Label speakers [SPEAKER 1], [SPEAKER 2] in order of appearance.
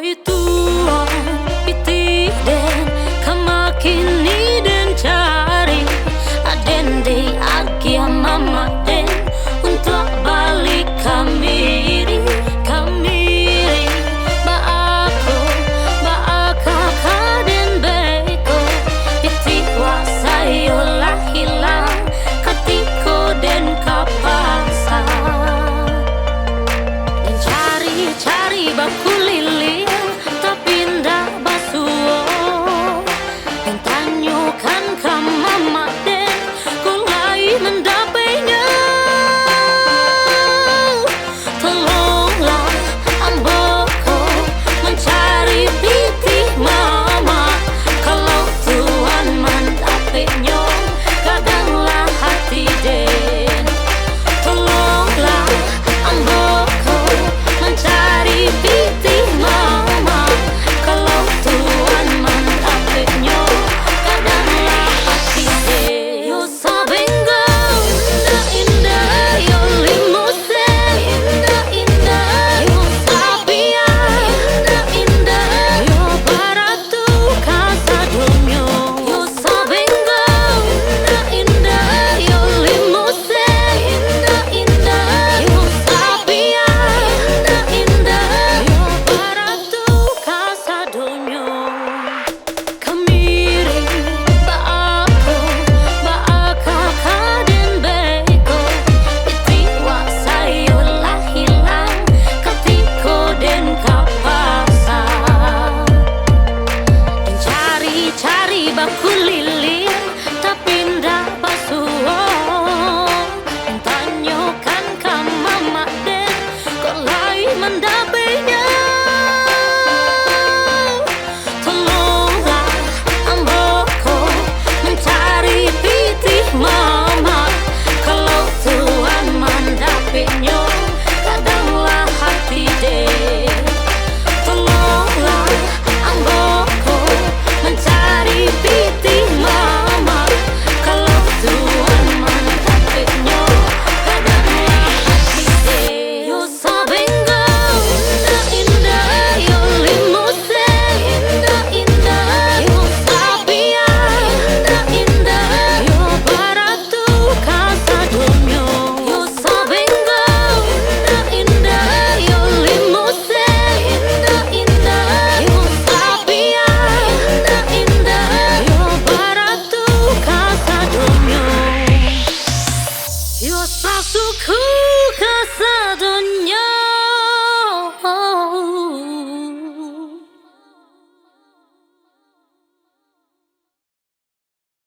[SPEAKER 1] itu piti den kamakini den cari aden de agi mama den untuk balik kamiri ba aku kaden beko piti wasayo lah hilang katiko den kapasa dan cari baku lili tapi ndak basuo dan tanyakan ke mama den kulai mendapainya. Tolonglah amboko mencari pitih mama, kalau Tuhan mendapainya kadanglah hati den. Tolonglah amboko mencari pitih mama, kalau Tuhan mendapainya kadanglah hati den. Yo sabengo indah yo limuse indah yo sabia indah yo baratu kasa dunyo. Yo sabengo indah yo limuse indah yo sabia indah yo baratu kasa dunyo. Kamiri ba ako kaden beko iti wasayo lah hilang katiko den kapasa dan cari baku lili tapi ndak basuo dan tanyakan ke mama den kulai mendapainya. Tolonglah amboko mencari pitih mama, kalau Tuhan mendapainya kadanglah hati den. Tolonglah amboko mencari pitih mama, kalau Tuhan mendapainya kadanglah hati den. Yo sabengo indah yo limuse indah yo sabia indah yo baratu kasa dunyo. Yo sabengo indah yo limuse indah yo sabia indah yo baratu kasa dunyo. Yo sasuku